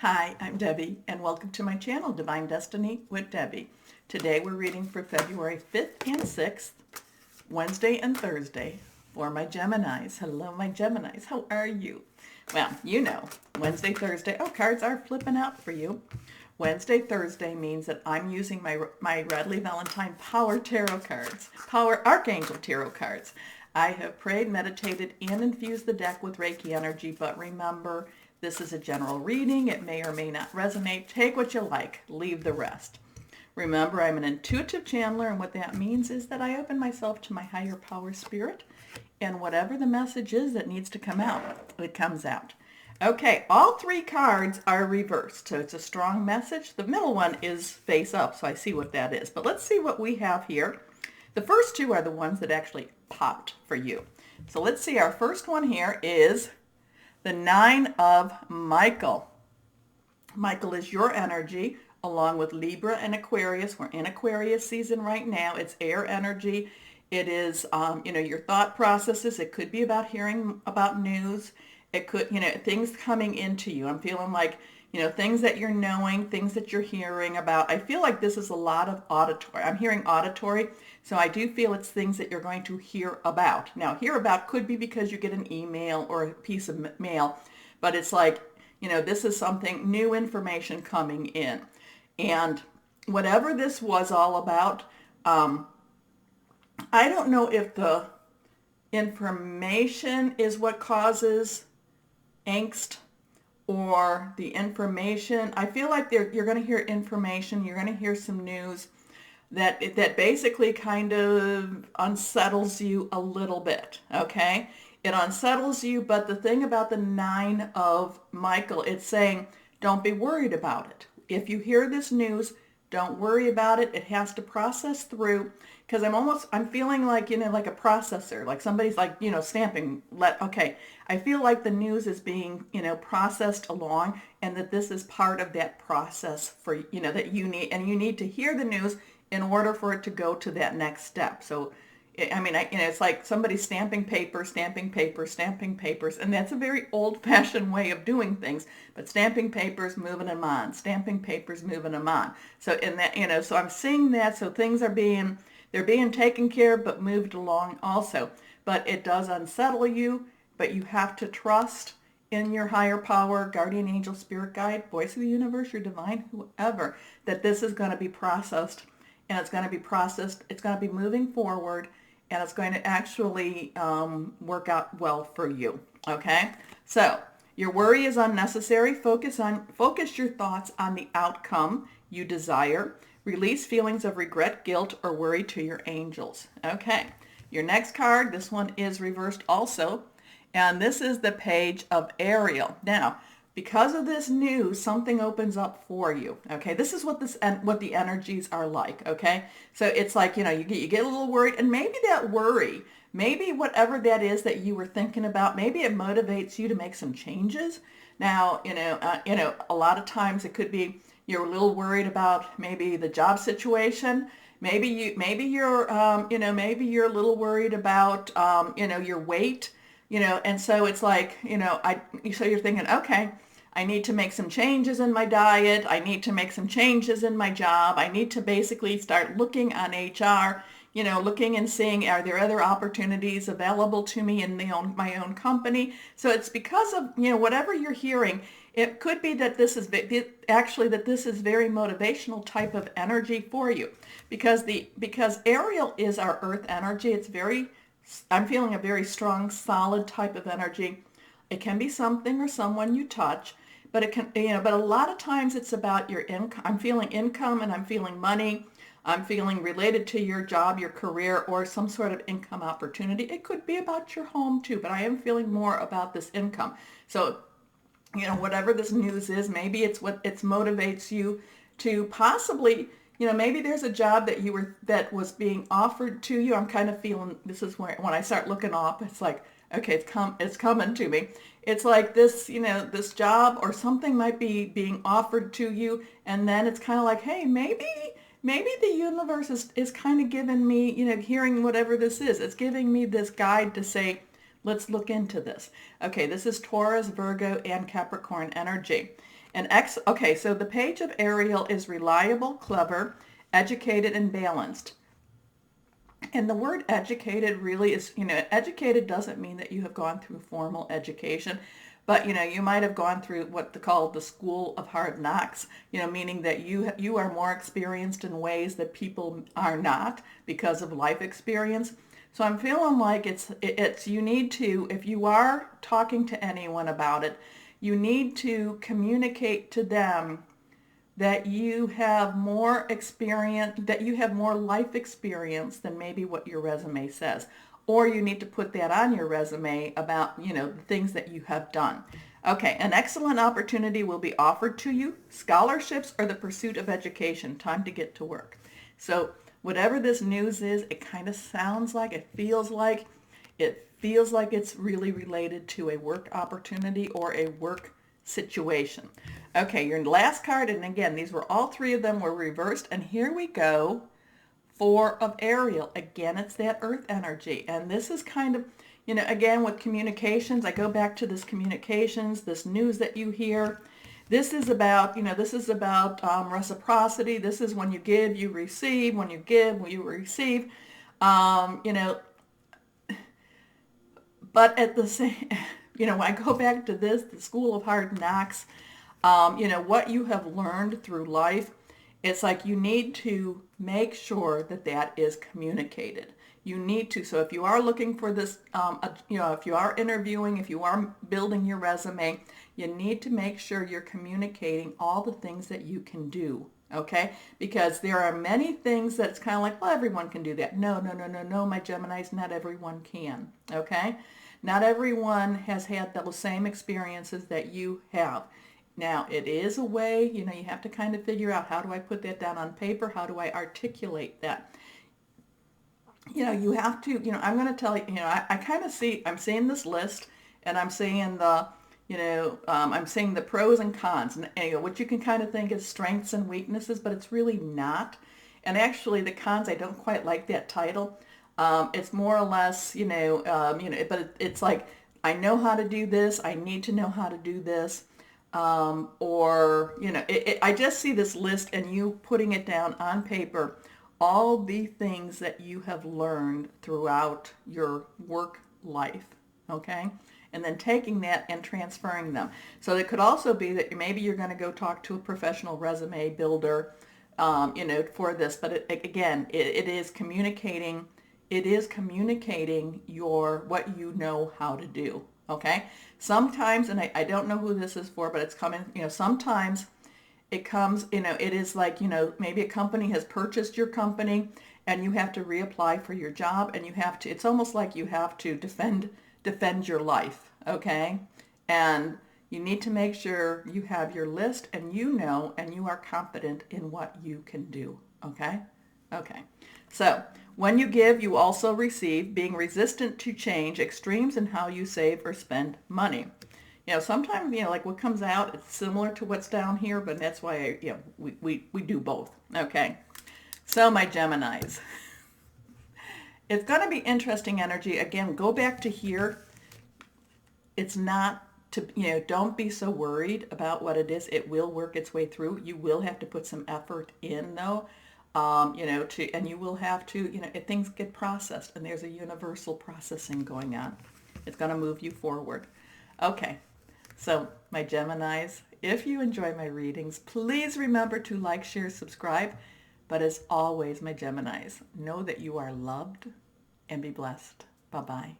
Hi, I'm Debbie, and welcome to my channel, Divine Destiny with Debbie. Today we're reading for February 5th and 6th, Wednesday and Thursday, for my Geminis. Hello, my Geminis. How are you? Well, you know, Wednesday, Thursday, cards are flipping out for you. Wednesday, Thursday means that I'm using my Radley Valentine Power Tarot cards, Power Archangel Tarot cards. I have prayed, meditated, and infused the deck with Reiki energy, but remember, this is a general reading. It may or may not resonate. Take what you like, leave the rest. Remember, I'm an intuitive channeler, and what that means is that I open myself to my higher power spirit, and whatever the message is that needs to come out, it comes out. Okay, all three cards are reversed, so it's a strong message. The middle one is face up, so I see what that is. But let's see what we have here. The first two are the ones that actually popped for you. So let's see, our first one here is the Nine of Michael. Michael is your energy, along with Libra and Aquarius. We're in Aquarius season right now. It's air energy. It is, your thought processes. It could be about hearing about news. It could, things coming into you. I'm feeling like, things that you're knowing, things that you're hearing about. I feel like this is a lot of auditory. I'm hearing auditory, so I do feel it's things that you're going to hear about. Now, hear about could be because you get an email or a piece of mail, but it's like, this is something, new information coming in. And whatever this was all about, I don't know if the information is what causes angst or the information. I feel like you're going to hear information, you're going to hear some news that basically kind of unsettles you a little bit, okay? It unsettles you, but the thing about the Nine of Michael, it's saying, don't be worried about it. If you hear this news, don't worry about it. It has to process through, because I'm feeling like, like a processor, like somebody's like, stamping, I feel like the news is being, processed along, and that this is part of that process for, that you need, and you need to hear the news in order for it to go to that next step. So, it's like somebody stamping papers, and that's a very old-fashioned way of doing things, but stamping papers, moving them on, stamping papers, moving them on. So in that, so I'm seeing that, so things are they're being taken care of, but moved along also. But it does unsettle you, but you have to trust in your higher power, guardian angel, spirit guide, voice of the universe, your divine, whoever, that this is going to be processed, and it's going to be processed, it's going to be moving forward, and it's going to actually work out well for you, okay? So your worry is unnecessary. Focus your thoughts on the outcome you desire. Release feelings of regret, guilt, or worry to your angels. Okay, your next card, this one is reversed also, and this is the Page of Ariel. Now, because of this news, something opens up for you. Okay, this is what the energies are like. Okay, so it's like, you get a little worried, and maybe that worry, maybe whatever that is that you were thinking about, maybe it motivates you to make some changes. Now, a lot of times it could be you're a little worried about maybe the job situation. Maybe you're a little worried about your weight. And so it's like, so you're thinking, okay, I need to make some changes in my diet. I need to make some changes in my job. I need to basically start looking on HR, looking and seeing, are there other opportunities available to me in my own company? So it's because of, whatever you're hearing. It could be that this is very motivational type of energy for you, because Ariel is our earth energy. I'm feeling a very strong, solid type of energy. It can be something or someone you touch, but it can, but a lot of times it's about your income. I'm feeling income, and I'm feeling money. I'm feeling related to your job, your career, or some sort of income opportunity. It could be about your home too, but I am feeling more about this income. So, whatever this news is, maybe it's what it motivates you to possibly, maybe there's a job that was being offered to you. I'm kind of feeling, this is when I start looking up, it's like, okay, it's coming to me. It's like this, this job or something might be being offered to you, and then it's kind of like, hey, maybe the universe is kind of giving me, hearing whatever this is, it's giving me this guide to say, let's look into this. Okay, this is Taurus, Virgo, and Capricorn energy. Okay, so the page of Ariel is reliable, clever, educated, and balanced. And the word educated really is, educated doesn't mean that you have gone through formal education, but, you might have gone through what they call the school of hard knocks, meaning that you are more experienced in ways that people are not because of life experience. So I'm feeling like you need to, if you are talking to anyone about it, you need to communicate to them that you have more experience, that you have more life experience than maybe what your resume says. Or you need to put that on your resume about, the things that you have done. Okay, an excellent opportunity will be offered to you. Scholarships or the pursuit of education. Time to get to work. So whatever this news is, it kind of sounds like, it feels like it's really related to a work opportunity or a work situation. Okay, your last card, and again, these were all three of them were reversed, and here we go. Four of Ariel. Again, it's that earth energy, and this is kind of, again, with communications, I go back to this communications, this news that you hear. This is about, reciprocity. This is when you give, you receive. When you give, you receive. But at the same, when I go back to this, the school of hard knocks, what you have learned through life, it's like you need to make sure that that is communicated. You need to. So if you are looking for this, if you are interviewing, if you are building your resume, you need to make sure you're communicating all the things that you can do. Okay? Because there are many things that's kind of like, well, everyone can do that. No, my Geminis, not everyone can. Okay? Not everyone has had those same experiences that you have. Now, it is a way, you have to kind of figure out, how do I put that down on paper? How do I articulate that? You have to, I'm going to tell you, I kind of I'm seeing this list, and I'm seeing I'm seeing the pros and cons, and what you can kind of think is strengths and weaknesses, but it's really not. And actually, the cons, I don't quite like that title. It's more or less, but it's like, I know how to do this. I need to know how to do this. I just see this list and you putting it down on paper, all the things that you have learned throughout your work life, okay? And then taking that and transferring them. So it could also be that maybe you're going to go talk to a professional resume builder, for this. But it is communicating. It is communicating what you know how to do. Okay. Sometimes, and I don't know who this is for, but it's coming. Sometimes it comes. It is like maybe a company has purchased your company, and you have to reapply for your job, and you have to. It's almost like you have to defend your life. Okay, and you need to make sure you have your list, and you are confident in what you can do. Okay? Okay. So, when you give, you also receive, being resistant to change, extremes in how you save or spend money. Sometimes, like what comes out, it's similar to what's down here, but that's why, we do both. Okay. So, my Geminis. It's going to be interesting energy. Again, go back to here. It's not to, don't be so worried about what it is. It will work its way through. You will have to put some effort in, though. And you will have to, if things get processed, and there's a universal processing going on. It's going to move you forward. Okay. So, my Geminis, if you enjoy my readings, please remember to like, share, subscribe. But as always, my Geminis, know that you are loved and be blessed. Bye-bye.